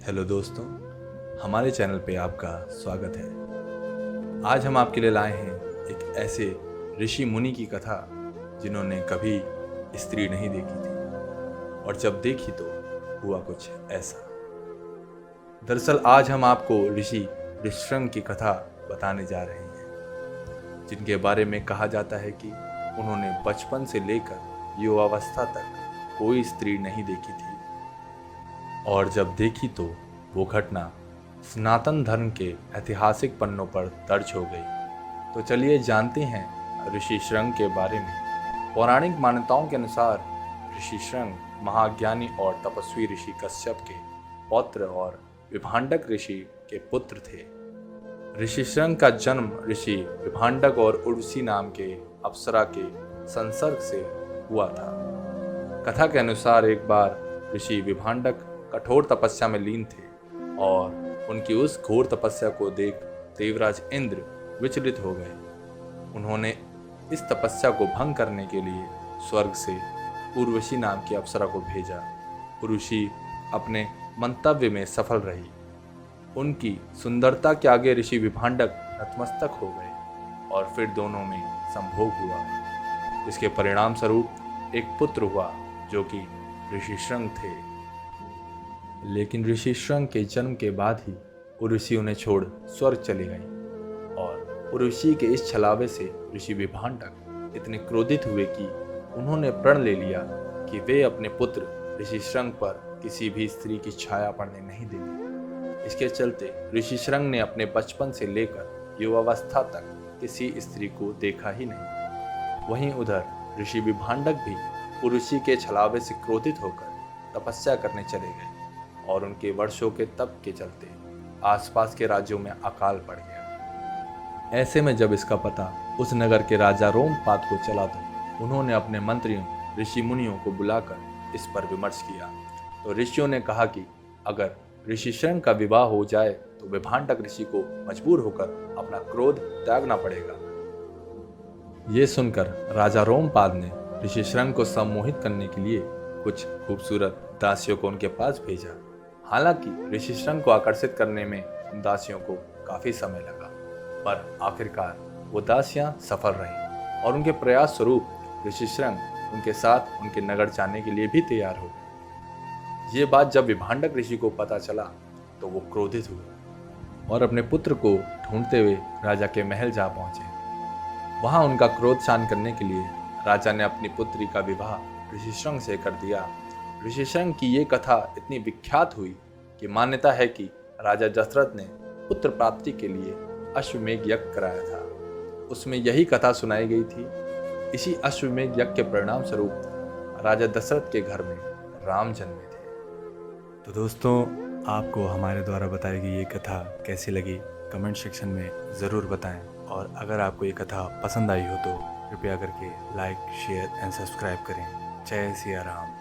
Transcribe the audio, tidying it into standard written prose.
Hello दोस्तों, हमारे channel पे आपका स्वागत है। आज हम आपके लिए लाए हैं एक ऐसे ऋषि मुनि की कथा जिन्होंने कभी स्त्री नहीं देखी थी और जब देखी तो हुआ कुछ ऐसा। दरअसल आज हम आपको ऋषि ऋष्यशृंग की कथा बताने जा रहे हैं, जिनके बारे में कहा जाता है कि उन्होंने बचपन से लेकर युवावस्था तक कोई स्त्री नहीं देखी थी और जब देखी तो वो घटना सनातन धर्म के ऐतिहासिक पन्नों पर दर्ज हो गई। तो चलिए जानते हैं ऋषि शृंग के बारे में। पौराणिक मान्यताओं के अनुसार ऋषि शृंग महाज्ञानी और तपस्वी ऋषि कश्यप के पौत्र और विभांडक ऋषि के पुत्र थे। ऋषि शृंग का जन्म ऋषि विभांडक और उर्वशी नाम के अप्सरा के संसर्ग से हुआ था। कथा के अनुसार एक बार ऋषि विभांडक कठोर तपस्या में लीन थे और उनकी उस घोर तपस्या को देख देवराज इंद्र विचलित हो गए। उन्होंने इस तपस्या को भंग करने के लिए स्वर्ग से उर्वशी नाम की अप्सरा को भेजा। उर्वशी अपने मंतव्य में सफल रही। उनकी सुंदरता के आगे ऋषि विभांडक नतमस्तक हो गए और फिर दोनों में संभोग हुआ, जिसके परिणाम स्वरूप एक पुत्र हुआ जो कि ऋषि शृंग थे। लेकिन ऋषि शृंग के जन्म के बाद ही उर्वशी उन्हें छोड़ स्वर्ग चली गई और उर्वशी के इस छलावे से ऋषि विभांडक इतने क्रोधित हुए कि उन्होंने प्रण ले लिया कि वे अपने पुत्र ऋषि शृंग पर किसी भी स्त्री की छाया पड़ने नहीं देंगे। इसके चलते ऋषि शृंग ने अपने बचपन से लेकर युवावस्था तक किसी स्त्री को देखा ही नहीं। वहीं उधर ऋषि विभांडक भी उर्वशी के छलावे से क्रोधित होकर तपस्या करने चले गए और उनके वर्षों के तप के चलते आसपास के राज्यों में अकाल पड़ गया। ऐसे में जब इसका पता उस नगर के राजा रोमपाद को चला तो उन्होंने अपने मंत्रियों ऋषि मुनियों को बुलाकर इस पर विमर्श किया। तो ऋषियों ने कहा कि अगर ऋषि शृंग का विवाह हो जाए तो विभांडक ऋषि को मजबूर होकर अपना क्रोध त्यागना पड़ेगा। ये सुनकर राजा रोमपाद ने ऋषि शृंग को सम्मोहित करने के लिए कुछ खूबसूरत दासियों को उनके पास भेजा। हालांकि ऋषि शृंग को आकर्षित करने में उन दासियों को काफी समय लगा, पर आखिरकार वो दासियां सफल रहीं और उनके प्रयास स्वरूप ऋषि शृंग उनके साथ उनके नगर जाने के लिए भी तैयार हो गए। ये बात जब विभांडक ऋषि को पता चला तो वो क्रोधित हुए और अपने पुत्र को ढूंढते हुए राजा के महल जा पहुंचे। वहां उनका क्रोध शांत करने के लिए राजा ने अपनी पुत्री का विवाह ऋषि शृंग से कर दिया। ऋषि शृंग की ये कथा इतनी विख्यात हुई कि मान्यता है कि राजा दशरथ ने पुत्र प्राप्ति के लिए अश्वमेध यज्ञ कराया था। उसमें यही कथा सुनाई गई थी। इसी अश्वमेध यज्ञ के परिणाम स्वरूप राजा दशरथ के घर में राम जन्मे थे। तो दोस्तों, आपको हमारे द्वारा बताई गई ये कथा कैसी लगी कमेंट सेक्शन में ज़रूर बताएं और अगर आपको ये कथा पसंद आई हो तो कृपया करके लाइक, शेयर एंड सब्सक्राइब करें। जय सिया राम।